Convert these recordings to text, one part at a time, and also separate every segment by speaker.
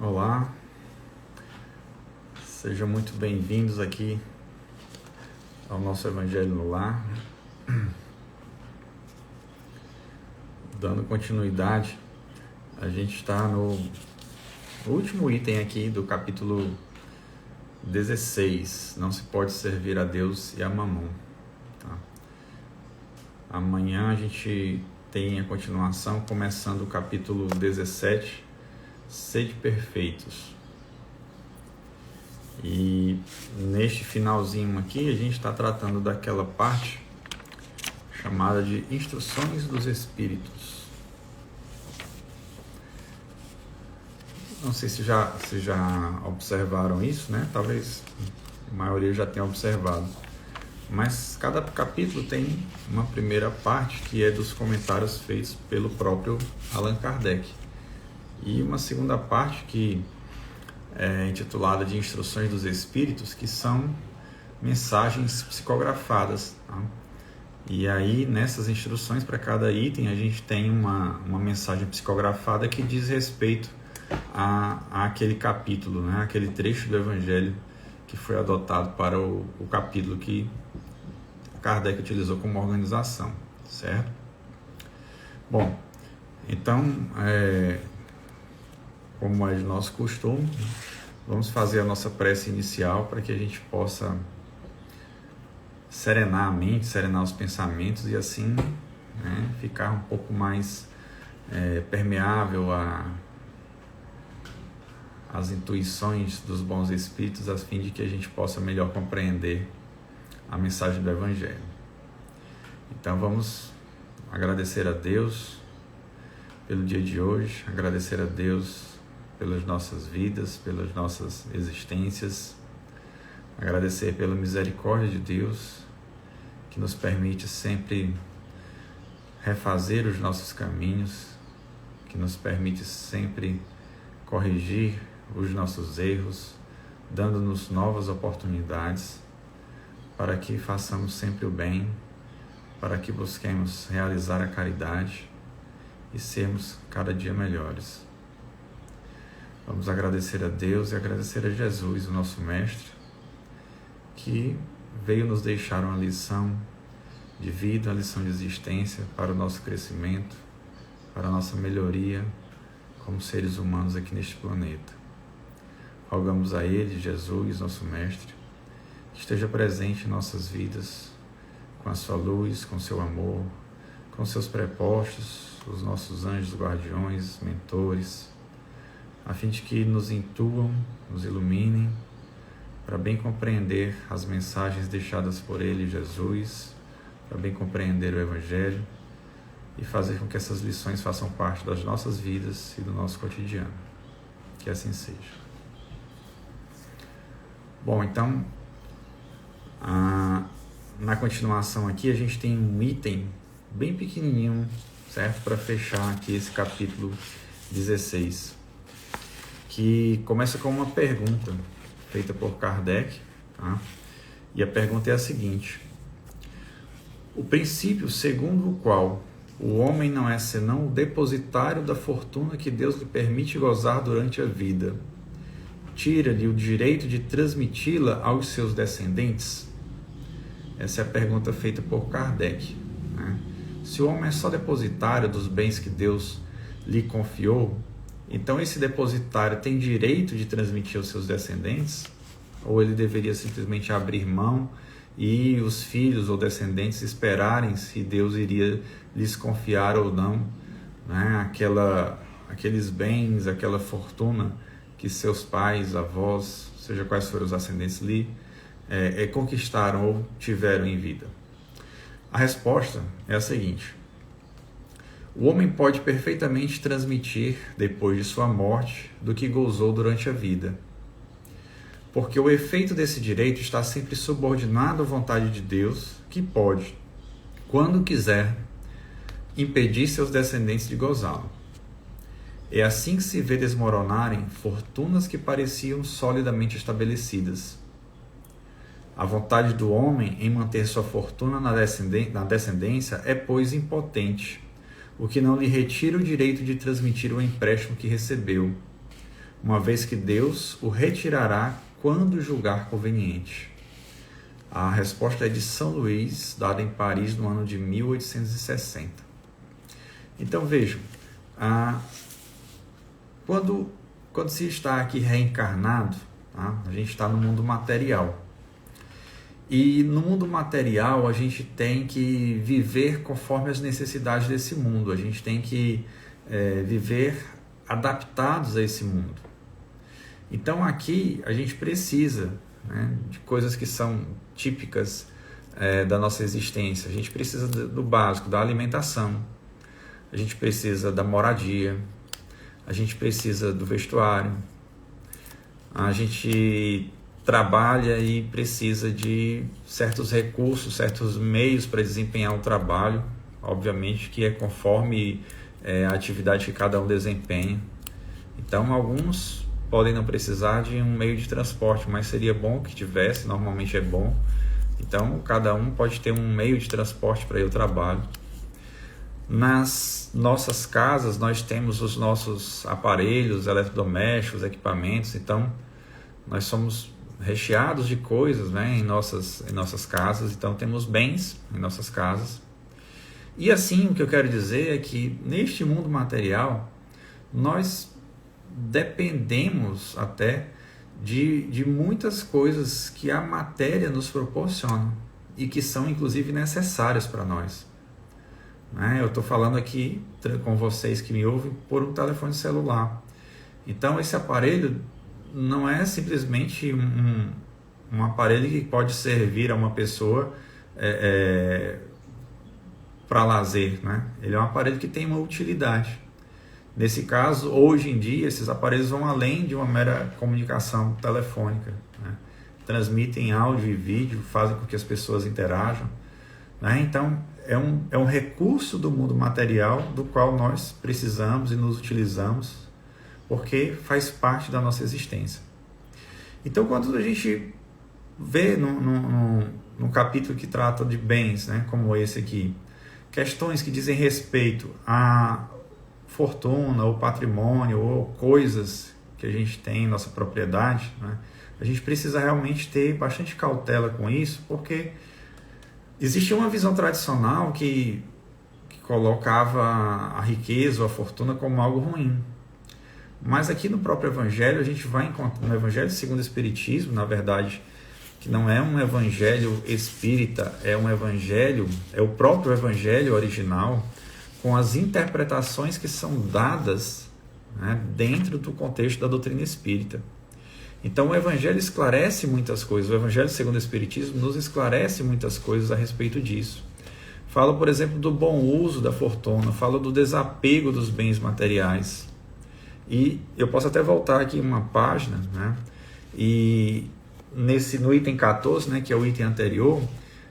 Speaker 1: Olá, sejam muito bem-vindos aqui ao nosso Evangelho no Lar. Dando continuidade, a gente está no último item aqui do capítulo 16, não se pode servir a Deus e a Mamon. Tá? Amanhã a gente tem a continuação, começando o capítulo 17, Sede perfeitos. E neste finalzinho aqui a gente está tratando daquela parte chamada de Instruções dos Espíritos. Não sei se já observaram isso, né? Talvez a maioria já tenha observado. Mas cada capítulo tem uma primeira parte que é dos comentários feitos pelo próprio Allan Kardec. E uma segunda parte que é intitulada de Instruções dos Espíritos, que são mensagens psicografadas. Tá? E aí, nessas instruções, para cada item, a gente tem uma mensagem psicografada que diz respeito àquele capítulo, né? Aquele trecho do Evangelho que foi adotado para o capítulo que Kardec utilizou como organização, certo? Bom, então, como é de nosso costume, vamos fazer a nossa prece inicial para que a gente possa serenar a mente, serenar os pensamentos e assim, né, ficar um pouco mais permeável às intuições dos bons espíritos, a fim de que a gente possa melhor compreender a mensagem do Evangelho. Então vamos agradecer a Deus pelo dia de hoje, agradecer a Deus pelas nossas vidas, pelas nossas existências, agradecer pela misericórdia de Deus, que nos permite sempre refazer os nossos caminhos, que nos permite sempre corrigir os nossos erros, dando-nos novas oportunidades para que façamos sempre o bem, para que busquemos realizar a caridade e sermos cada dia melhores. Vamos agradecer a Deus e agradecer a Jesus, o nosso Mestre, que veio nos deixar uma lição de vida, uma lição de existência para o nosso crescimento, para a nossa melhoria como seres humanos aqui neste planeta. Rogamos a Ele, Jesus, nosso Mestre, que esteja presente em nossas vidas, com a sua luz, com seu amor, com seus prepostos, os nossos anjos guardiões, mentores, a fim de que nos intuam, nos iluminem, para bem compreender as mensagens deixadas por Ele, Jesus, para bem compreender o Evangelho e fazer com que essas lições façam parte das nossas vidas e do nosso cotidiano. Que assim seja. Bom, então, na continuação aqui, a gente tem um item bem pequenininho, certo? Para fechar aqui esse capítulo 16. Que começa com uma pergunta feita por Kardec, tá? E a pergunta é a seguinte: o princípio segundo o qual o homem não é senão o depositário da fortuna que Deus lhe permite gozar durante a vida, tira-lhe o direito de transmiti-la aos seus descendentes? Essa é a pergunta feita por Kardec, né? Se o homem é só depositário dos bens que Deus lhe confiou, então esse depositário tem direito de transmitir aos seus descendentes? Ou ele deveria simplesmente abrir mão e os filhos ou descendentes esperarem se Deus iria lhes confiar ou não, né, aqueles bens, aquela fortuna que seus pais, avós, seja quais forem os ascendentes lhe conquistaram ou tiveram em vida? A resposta é a seguinte: o homem pode perfeitamente transmitir, depois de sua morte, do que gozou durante a vida, porque o efeito desse direito está sempre subordinado à vontade de Deus, que pode, quando quiser, impedir seus descendentes de gozá-lo. É assim que se vê desmoronarem fortunas que pareciam solidamente estabelecidas. A vontade do homem em manter sua fortuna na descendência é, pois, impotente, o que não lhe retira o direito de transmitir o empréstimo que recebeu, uma vez que Deus o retirará quando julgar conveniente. A resposta é de São Luís, dada em Paris no ano de 1860. Então vejam, quando se está aqui reencarnado, tá? A gente está no mundo material. E no mundo material a gente tem que viver conforme as necessidades desse mundo. A gente tem que viver adaptados a esse mundo. Então aqui a gente precisa, né, de coisas que são típicas da nossa existência. A gente precisa do básico, da alimentação. A gente precisa da moradia. A gente precisa do vestuário. A gente trabalha e precisa de certos recursos, certos meios para desempenhar o trabalho, obviamente que é conforme a atividade que cada um desempenha. Então, alguns podem não precisar de um meio de transporte, mas seria bom que tivesse, normalmente é bom. Então, cada um pode ter um meio de transporte para ir ao trabalho. Nas nossas casas, nós temos os nossos aparelhos eletrodomésticos, equipamentos, então nós somos recheados de coisas, né, em nossas casas, então temos bens em nossas casas. E assim, o que eu quero dizer é que neste mundo material, nós dependemos até de muitas coisas que a matéria nos proporciona e que são inclusive necessárias para nós. Eu estou falando aqui com vocês que me ouvem por um telefone celular. Então esse aparelho não é simplesmente um aparelho que pode servir a uma pessoa para lazer, né? Ele é um aparelho que tem uma utilidade. Nesse caso, hoje em dia, esses aparelhos vão além de uma mera comunicação telefônica, né? Transmitem áudio e vídeo, fazem com que as pessoas interajam, né? Então, é um recurso do mundo material do qual nós precisamos e nos utilizamos, porque faz parte da nossa existência. Então, quando a gente vê no capítulo que trata de bens, né, como esse aqui, questões que dizem respeito a fortuna, ou patrimônio, ou coisas que a gente tem em nossa propriedade, né, a gente precisa realmente ter bastante cautela com isso, porque existia uma visão tradicional que colocava a riqueza ou a fortuna como algo ruim. Mas aqui no próprio Evangelho, a gente vai encontrar, no Evangelho segundo o Espiritismo, na verdade, que não é um Evangelho espírita, é o próprio Evangelho original, com as interpretações que são dadas, né, dentro do contexto da doutrina espírita. Então o Evangelho esclarece muitas coisas, o Evangelho segundo o Espiritismo nos esclarece muitas coisas a respeito disso. Fala, por exemplo, do bom uso da fortuna, fala do desapego dos bens materiais. E eu posso até voltar aqui uma página, né? E no item 14, né, que é o item anterior,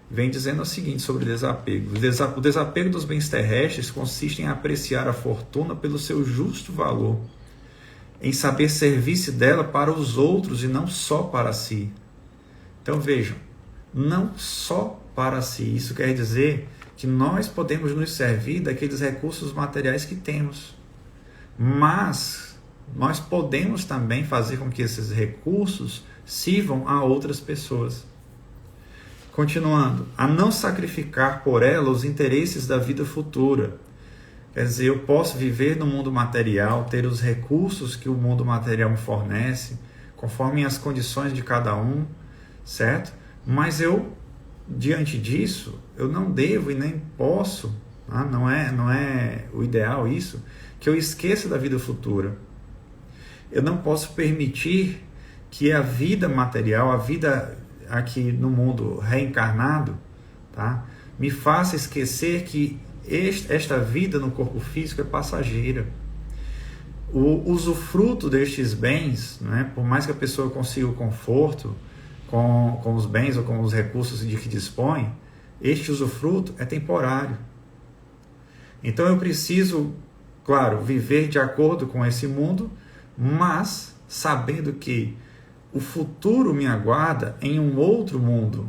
Speaker 1: vem dizendo o seguinte sobre desapego. O desapego dos bens terrestres consiste em apreciar a fortuna pelo seu justo valor, em saber servir-se dela para os outros e não só para si. Então vejam, não só para si. Isso quer dizer que nós podemos nos servir daqueles recursos materiais que temos, mas nós podemos também fazer com que esses recursos sirvam a outras pessoas. Continuando, a não sacrificar por ela os interesses da vida futura. Quer dizer, eu posso viver no mundo material, ter os recursos que o mundo material me fornece, conforme as condições de cada um, certo? Mas eu, diante disso, eu não devo e nem posso, não é o ideal isso, que eu esqueça da vida futura. Eu não posso permitir que a vida material, a vida aqui no mundo reencarnado, tá, me faça esquecer que esta vida no corpo físico é passageira. O usufruto destes bens, né, por mais que a pessoa consiga o conforto com os bens ou com os recursos de que dispõe, este usufruto é temporário. Então eu preciso, claro, viver de acordo com esse mundo, mas sabendo que o futuro me aguarda em um outro mundo,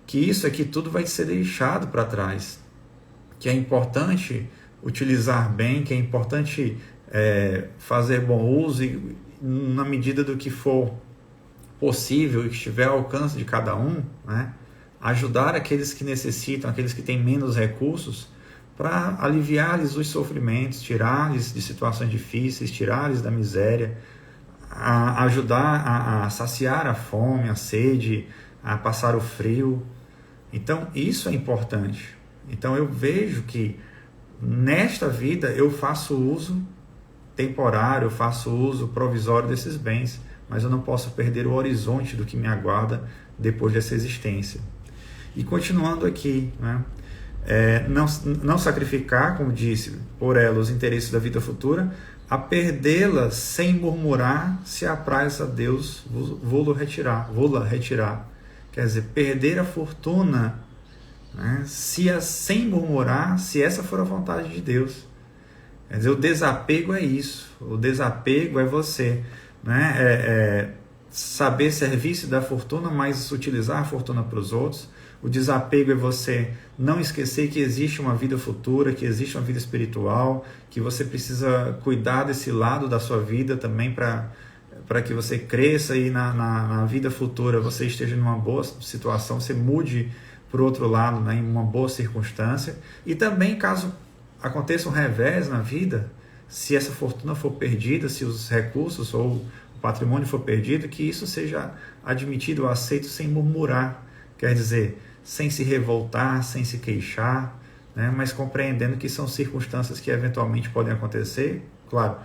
Speaker 1: que isso aqui tudo vai ser deixado para trás, que é importante utilizar bem, que é importante fazer bom uso e, na medida do que for possível e que estiver ao alcance de cada um, né, ajudar aqueles que necessitam, aqueles que têm menos recursos, para aliviar-lhes os sofrimentos, tirar-lhes de situações difíceis, tirar-lhes da miséria, a ajudar a saciar a fome, a sede, a passar o frio. Então, isso é importante. Então, eu vejo que nesta vida eu faço uso temporário, eu faço uso provisório desses bens, mas eu não posso perder o horizonte do que me aguarda depois dessa existência. E continuando aqui, né? Não sacrificar, como disse, por ela os interesses da vida futura, a perdê-la sem murmurar, se apraz a Deus vou-la retirar. Quer dizer, perder a fortuna, né, sem murmurar, se essa for a vontade de Deus. Quer dizer, o desapego é isso. O desapego é você, né, saber servir-se da fortuna, mas utilizar a fortuna para os outros. O desapego é você não esquecer que existe uma vida futura, que existe uma vida espiritual, que você precisa cuidar desse lado da sua vida também para que você cresça e na vida futura você esteja numa boa situação, você mude para o outro lado, né, em uma boa circunstância. E também, caso aconteça um revés na vida, se essa fortuna for perdida, se os recursos ou o patrimônio for perdido, que isso seja admitido ou aceito sem murmurar. Quer dizer, sem se revoltar, sem se queixar, né, mas compreendendo que são circunstâncias que eventualmente podem acontecer. Claro,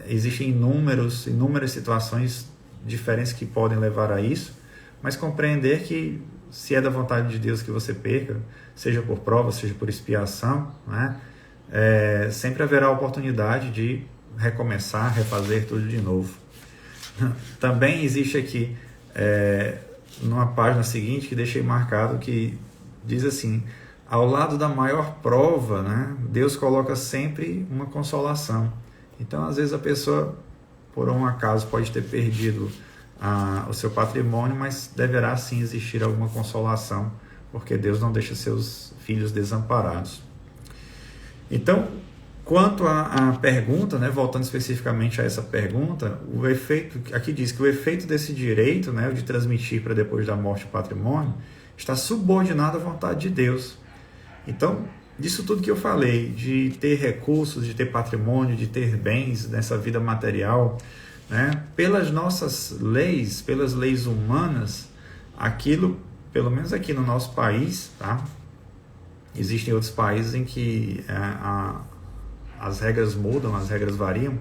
Speaker 1: existem inúmeras situações diferentes que podem levar a isso, mas compreender que se é da vontade de Deus que você perca, seja por prova, seja por expiação, né, sempre haverá a oportunidade de recomeçar, refazer tudo de novo. Também existe aqui, numa página seguinte, que deixei marcado, que diz assim: ao lado da maior prova, né, Deus coloca sempre uma consolação. Então, às vezes a pessoa, por um acaso, pode ter perdido o seu patrimônio, mas deverá sim existir alguma consolação, porque Deus não deixa seus filhos desamparados. Então, quanto à pergunta, né, voltando especificamente a essa pergunta, o efeito, aqui diz que o efeito desse direito, né, o de transmitir para depois da morte o patrimônio, está subordinado à vontade de Deus. Então, disso tudo que eu falei, de ter recursos, de ter patrimônio, de ter bens nessa vida material, né, pelas nossas leis, pelas leis humanas, aquilo, pelo menos aqui no nosso país, tá? Existem outros países em que as regras mudam, as regras variam,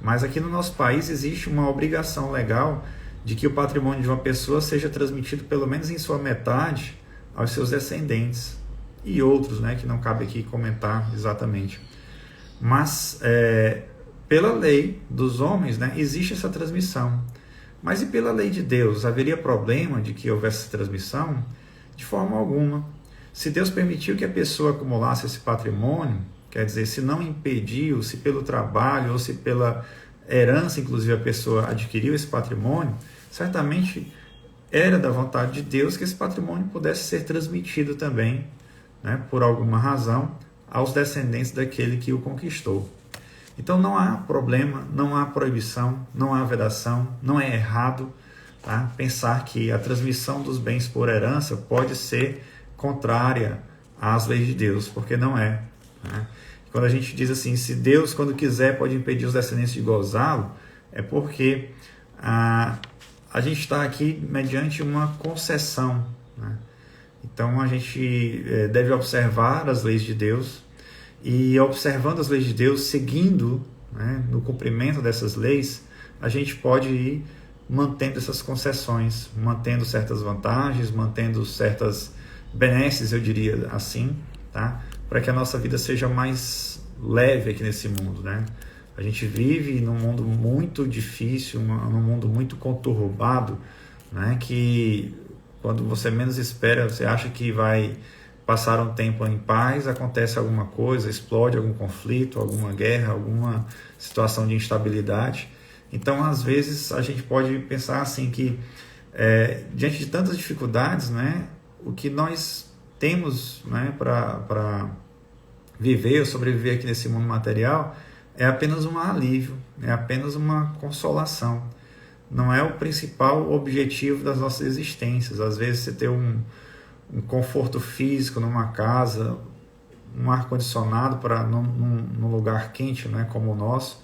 Speaker 1: mas aqui no nosso país existe uma obrigação legal de que o patrimônio de uma pessoa seja transmitido pelo menos em sua metade aos seus descendentes, e outros, né, que não cabe aqui comentar exatamente. Mas pela lei dos homens, né, existe essa transmissão. Mas e pela lei de Deus? Haveria problema de que houvesse essa transmissão? De forma alguma. Se Deus permitiu que a pessoa acumulasse esse patrimônio, quer dizer, se não impediu, se pelo trabalho ou se pela herança, inclusive, a pessoa adquiriu esse patrimônio, certamente era da vontade de Deus que esse patrimônio pudesse ser transmitido também, né, por alguma razão, aos descendentes daquele que o conquistou. Então não há problema, não há proibição, não há vedação, não é errado, tá, pensar que a transmissão dos bens por herança pode ser contrária às leis de Deus, porque não é. Né? Quando a gente diz assim, se Deus, quando quiser, pode impedir os descendentes de gozá-lo, é porque a gente está aqui mediante uma concessão, né? Então a gente deve observar as leis de Deus, e observando as leis de Deus, seguindo, né, no cumprimento dessas leis, a gente pode ir mantendo essas concessões, mantendo certas vantagens, mantendo certas benesses, eu diria assim, tá? Para que a nossa vida seja mais leve aqui nesse mundo, né? A gente vive num mundo muito difícil, num mundo muito conturbado, né? Que quando você menos espera, você acha que vai passar um tempo em paz, acontece alguma coisa, explode algum conflito, alguma guerra, alguma situação de instabilidade. Então, às vezes, a gente pode pensar assim que, diante de tantas dificuldades, né, o que nós temos, né, para viver ou sobreviver aqui nesse mundo material é apenas um alívio, é apenas uma consolação. Não é o principal objetivo das nossas existências. Às vezes você ter um conforto físico numa casa, um ar-condicionado para num lugar quente, né, como o nosso,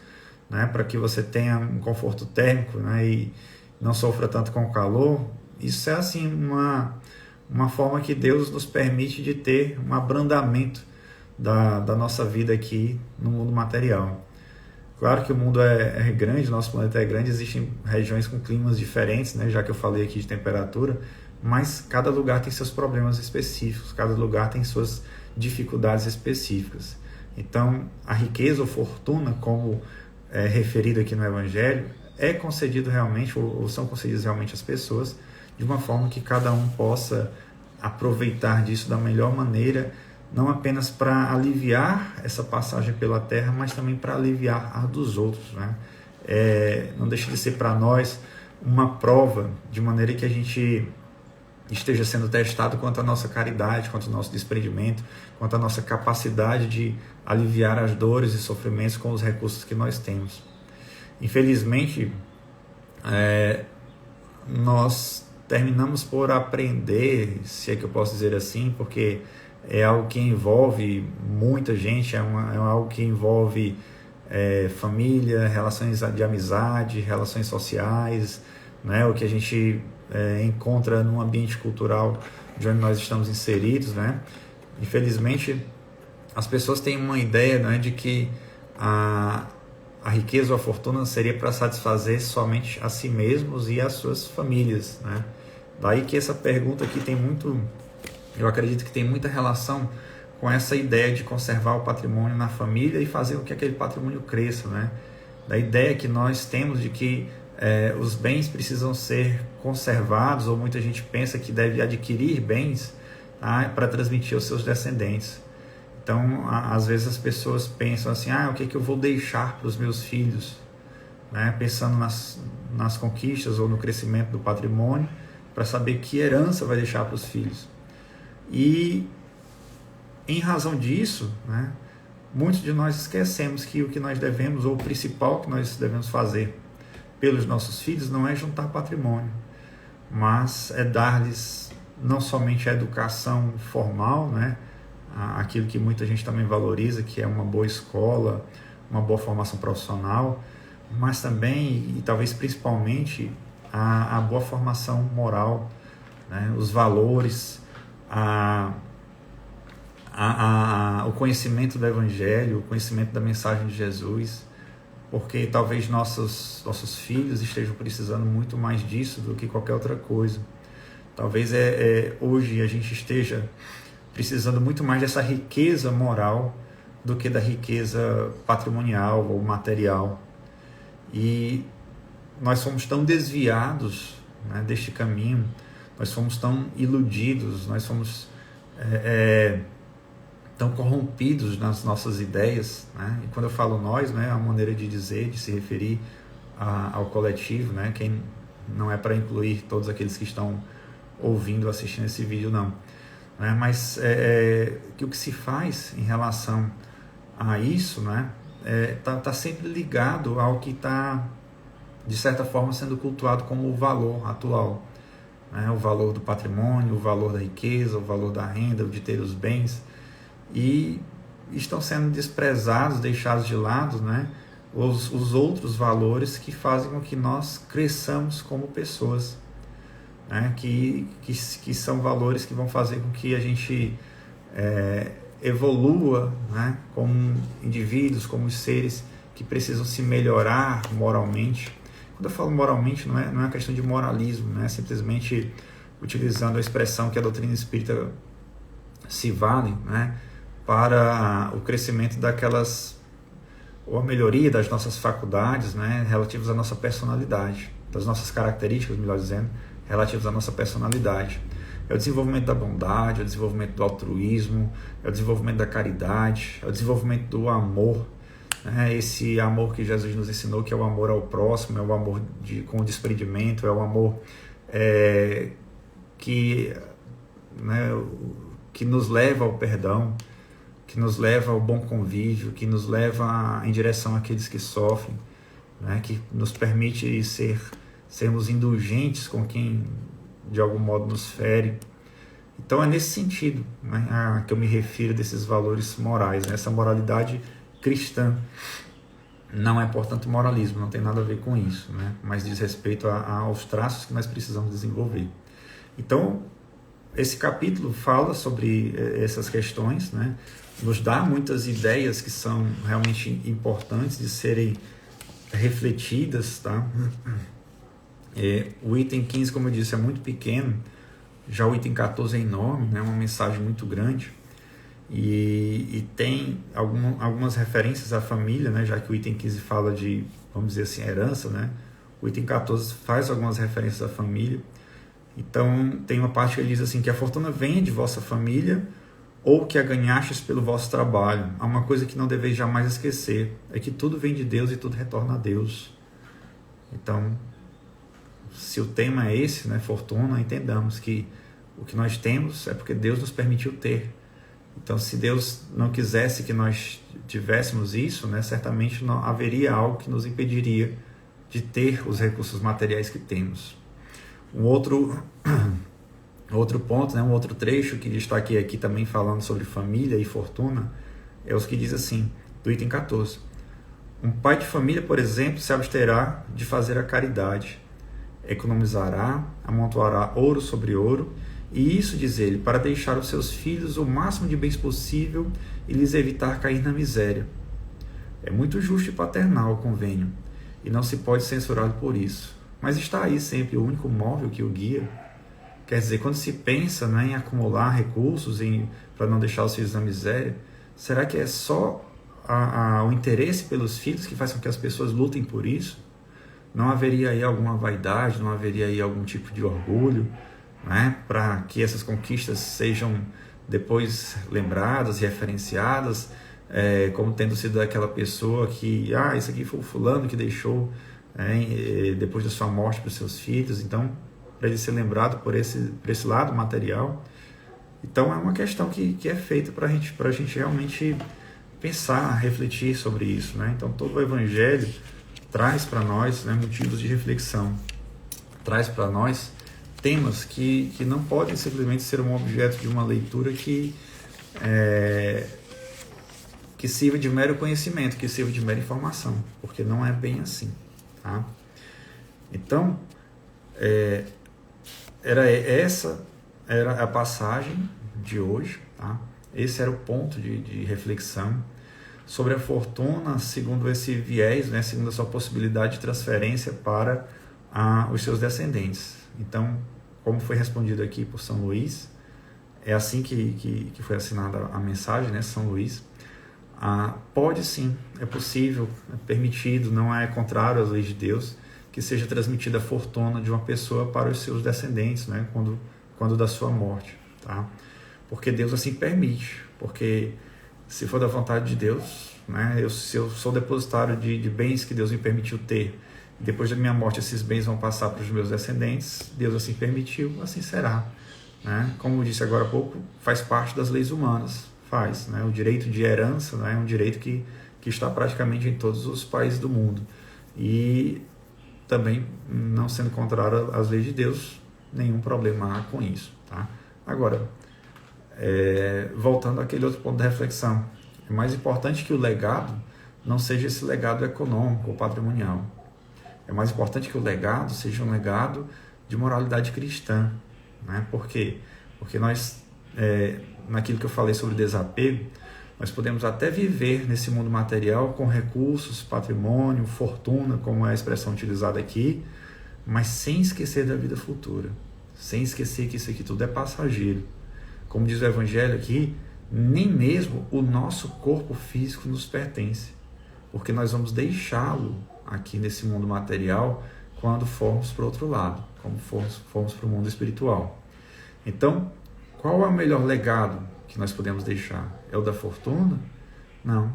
Speaker 1: né, para que você tenha um conforto térmico, né, e não sofra tanto com o calor. Isso é assim uma forma que Deus nos permite de ter um abrandamento da nossa vida aqui no mundo material. Claro que o mundo é grande, nosso planeta é grande, existem regiões com climas diferentes, né, já que eu falei aqui de temperatura, mas cada lugar tem seus problemas específicos, cada lugar tem suas dificuldades específicas. Então, a riqueza ou fortuna, como é referido aqui no Evangelho, é concedido realmente, ou são concedidos realmente às pessoas, de uma forma que cada um possa aproveitar disso da melhor maneira, não apenas para aliviar essa passagem pela terra, mas também para aliviar a dos outros, né? Não deixa de ser para nós uma prova, de maneira que a gente esteja sendo testado quanto à nossa caridade, quanto ao nosso desprendimento, quanto à nossa capacidade de aliviar as dores e sofrimentos com os recursos que nós temos. Infelizmente, nós terminamos por aprender, se é que eu posso dizer assim, porque é algo que envolve muita gente, é algo que envolve família, relações de amizade, relações sociais, né, o que a gente encontra no ambiente cultural de onde nós estamos inseridos, né? Infelizmente, as pessoas têm uma ideia, né, de que a riqueza ou a fortuna seria para satisfazer somente a si mesmos e as suas famílias, né? Daí que essa pergunta aqui eu acredito que tem muita relação com essa ideia de conservar o patrimônio na família e fazer com que aquele patrimônio cresça, né? Da ideia que nós temos de que os bens precisam ser conservados, ou muita gente pensa que deve adquirir bens, tá, para transmitir aos seus descendentes. Então, às vezes as pessoas pensam assim, o que é que eu vou deixar para os meus filhos? Né? Pensando nas conquistas ou no crescimento do patrimônio, para saber que herança vai deixar para os filhos. E, em razão disso, né, muitos de nós esquecemos que o que nós devemos, ou o principal que nós devemos fazer pelos nossos filhos, não é juntar patrimônio, mas é dar-lhes não somente a educação formal, né, aquilo que muita gente também valoriza, que é uma boa escola, uma boa formação profissional, mas também, e talvez principalmente, a boa formação moral, né, os valores, o conhecimento do Evangelho, o conhecimento da mensagem de Jesus, porque talvez nossos filhos estejam precisando muito mais disso do que qualquer outra coisa. Talvez hoje a gente esteja precisando muito mais dessa riqueza moral do que da riqueza patrimonial ou material. E nós fomos tão desviados, né, deste caminho, nós fomos tão iludidos, nós fomos tão corrompidos nas nossas ideias, né? E quando eu falo nós, né, é uma maneira de dizer, de se referir ao coletivo, né? Quem não é para incluir todos aqueles que estão ouvindo, assistindo esse vídeo, não. Né? Mas que o que se faz em relação a isso, né, tá sempre ligado ao que está, de certa forma, sendo cultuado como o valor atual, né? O valor do patrimônio, o valor da riqueza, o valor da renda, o de ter os bens, e estão sendo desprezados, deixados de lado, né, os outros valores que fazem com que nós cresçamos como pessoas, né, que são valores que vão fazer com que a gente evolua, né, como indivíduos, como seres que precisam se melhorar moralmente. Quando eu falo moralmente, não é uma questão de moralismo, né, simplesmente utilizando a expressão que a doutrina espírita se vale, né, para o crescimento ou a melhoria das nossas faculdades, né, relativas à nossa personalidade, das nossas características, melhor dizendo, relativas à nossa personalidade. É o desenvolvimento da bondade, é o desenvolvimento do altruísmo, é o desenvolvimento da caridade, é o desenvolvimento do amor, né, esse amor que Jesus nos ensinou, que é o amor ao próximo, é o amor com desprendimento, é o amor que nos leva ao perdão, que nos leva ao bom convívio, que nos leva em direção àqueles que sofrem, né? Que nos permite sermos indulgentes com quem de algum modo nos fere. Então é nesse sentido, né, que eu me refiro desses valores morais, né? Essa moralidade cristã não é, portanto, moralismo, não tem nada a ver com isso, né? Mas diz respeito aos traços que nós precisamos desenvolver. Então, esse capítulo fala sobre essas questões, né? Nos dá muitas ideias que são realmente importantes de serem refletidas, tá? O item 15, como eu disse, é muito pequeno, já o item 14 é enorme, né? Uma mensagem muito grande, e tem algumas referências à família, né? Já que o item 15 fala de, vamos dizer assim, herança, né? O item 14 faz algumas referências à família. Então tem uma parte que ele diz assim, que a fortuna venha de vossa família, ou que a ganhastes pelo vosso trabalho. Há uma coisa que não deveis jamais esquecer, é que tudo vem de Deus e tudo retorna a Deus. Então, se o tema é esse, né, fortuna, entendamos que o que nós temos é porque Deus nos permitiu ter. Então, se Deus não quisesse que nós tivéssemos isso, né, certamente não haveria algo que nos impediria de ter os recursos materiais que temos. Um outro ponto, né, um outro trecho que destaquei aqui também falando sobre família e fortuna, é os que diz assim, do item 14. Um pai de família, por exemplo, se absterá de fazer a caridade, economizará, amontoará ouro sobre ouro, e isso, diz ele, para deixar aos seus filhos o máximo de bens possível e lhes evitar cair na miséria. É muito justo e paternal o convênio, e não se pode censurá-lo por isso. Mas está aí sempre o único móvel que o guia. Quer dizer, quando se pensa, né, em acumular recursos para não deixar os filhos na miséria, será que é só o interesse pelos filhos que faz com que as pessoas lutem por isso? Não haveria aí alguma vaidade, não haveria aí algum tipo de orgulho, né, para que essas conquistas sejam depois lembradas e referenciadas, como tendo sido aquela pessoa que, isso aqui foi o fulano que deixou, depois da sua morte para os seus filhos. Então, para ele ser lembrado por esse lado material. Então, é uma questão que é feita para a gente realmente pensar, refletir sobre isso, né? Então, todo o Evangelho traz para nós, né, motivos de reflexão, traz para nós temas que não podem simplesmente ser um objeto de uma leitura que sirva de mero conhecimento, que sirva de mera informação, porque não é bem assim, tá? Então, essa era a passagem de hoje, tá? Esse era o ponto de reflexão sobre a fortuna, segundo esse viés, né, segundo a sua possibilidade de transferência para os seus descendentes. Então, como foi respondido aqui por São Luís, é assim que foi assinada a mensagem, né, São Luís. Pode sim, é possível, é permitido, não é contrário às leis de Deus, que seja transmitida a fortuna de uma pessoa para os seus descendentes, né, quando da sua morte, tá? Porque Deus assim permite, porque se for da vontade de Deus, né, se eu sou depositário de bens que Deus me permitiu ter, depois da minha morte esses bens vão passar para os meus descendentes, Deus assim permitiu, assim será, né? Como eu disse agora há pouco, faz parte das leis humanas, né? O direito de herança, né, é um direito que está praticamente em todos os países do mundo, e também, não sendo contrário às leis de Deus, nenhum problema há com isso, tá? Agora, voltando àquele outro ponto da reflexão, é mais importante que o legado não seja esse legado econômico ou patrimonial. É mais importante que o legado seja um legado de moralidade cristã, né? Por quê? Porque nós, naquilo que eu falei sobre desapego, nós podemos até viver nesse mundo material com recursos, patrimônio, fortuna, como é a expressão utilizada aqui, mas sem esquecer da vida futura, sem esquecer que isso aqui tudo é passageiro. Como diz o Evangelho aqui, nem mesmo o nosso corpo físico nos pertence, porque nós vamos deixá-lo aqui nesse mundo material quando formos para o outro lado, como formos para o mundo espiritual. Então, qual é o melhor legado que nós podemos deixar? É o da fortuna? Não.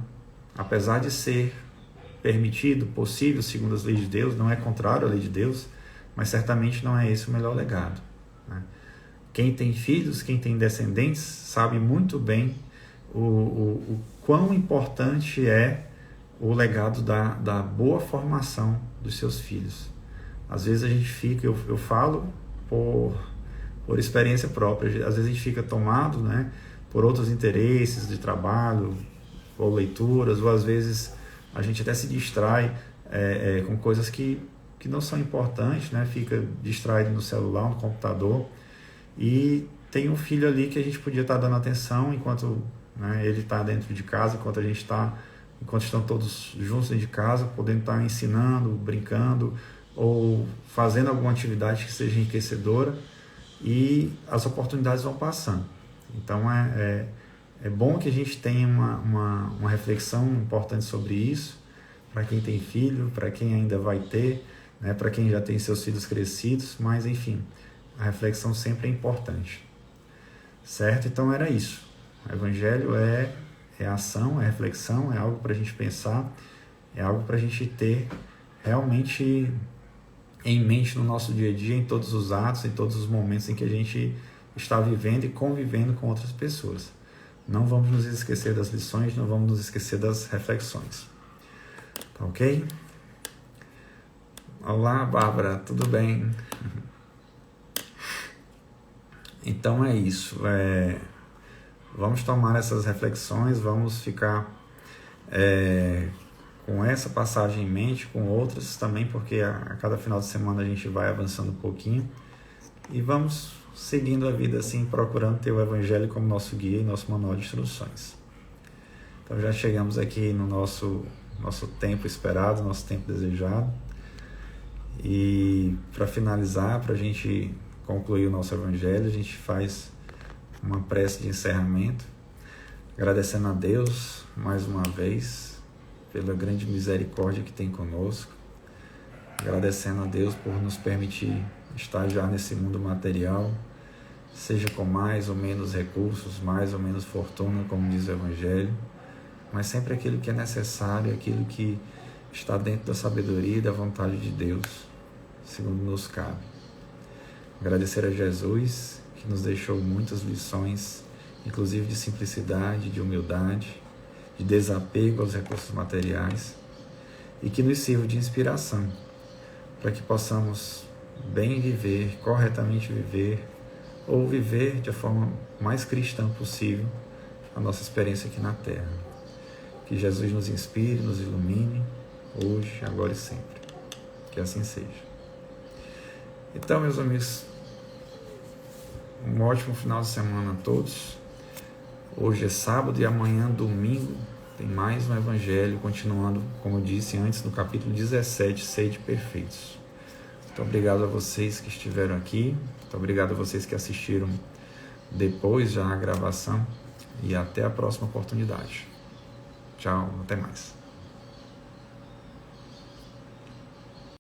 Speaker 1: Apesar de ser permitido, possível, segundo as leis de Deus, não é contrário à lei de Deus, mas certamente não é esse o melhor legado, né? Quem tem filhos, quem tem descendentes, sabe muito bem o quão importante é o legado da boa formação dos seus filhos. Às vezes a gente fica, eu falo por experiência própria, às vezes a gente fica tomado, né, por outros interesses de trabalho, ou leituras, ou às vezes a gente até se distrai com coisas que não são importantes, né, fica distraído no celular, no computador, e tem um filho ali que a gente podia estar dando atenção enquanto, né, ele está dentro de casa, enquanto estão todos juntos dentro de casa, podendo estar ensinando, brincando, ou fazendo alguma atividade que seja enriquecedora, e as oportunidades vão passando. Então é bom que a gente tenha uma reflexão importante sobre isso, para quem tem filho, para quem ainda vai ter, né, para quem já tem seus filhos crescidos, mas enfim, a reflexão sempre é importante. Certo? Então era isso. O Evangelho é ação, é reflexão, é algo para a gente pensar, é algo para a gente ter realmente em mente no nosso dia a dia, em todos os atos, em todos os momentos em que a gente está vivendo e convivendo com outras pessoas. Não vamos nos esquecer das lições, não vamos nos esquecer das reflexões. Tá ok? Olá, Bárbara, tudo bem? Então é isso. Vamos tomar essas reflexões, vamos ficar com essa passagem em mente, com outras também, porque a cada final de semana a gente vai avançando um pouquinho e vamos seguindo a vida assim, procurando ter o Evangelho como nosso guia e nosso manual de instruções. Então já chegamos aqui no nosso tempo esperado, nosso tempo desejado, e para finalizar, para a gente concluir o nosso Evangelho, a gente faz uma prece de encerramento, agradecendo a Deus mais uma vez pela grande misericórdia que tem conosco, agradecendo a Deus por nos permitir estar já nesse mundo material, seja com mais ou menos recursos, mais ou menos fortuna, como diz o Evangelho, mas sempre aquilo que é necessário, aquilo que está dentro da sabedoria e da vontade de Deus, segundo nos cabe. Agradecer a Jesus, que nos deixou muitas lições, inclusive de simplicidade, de humildade, de desapego aos recursos materiais, e que nos sirva de inspiração, para que possamos bem viver, corretamente viver, ou viver de forma mais cristã possível a nossa experiência aqui na Terra. Que Jesus nos inspire, nos ilumine, hoje, agora e sempre. Que assim seja. Então, meus amigos, um ótimo final de semana a todos. Hoje é sábado e amanhã, domingo, tem mais um Evangelho, continuando, como eu disse antes, no capítulo 17, Sede Perfeitos. Muito obrigado a vocês que estiveram aqui, muito obrigado a vocês que assistiram depois já a gravação, e até a próxima oportunidade. Tchau, até mais.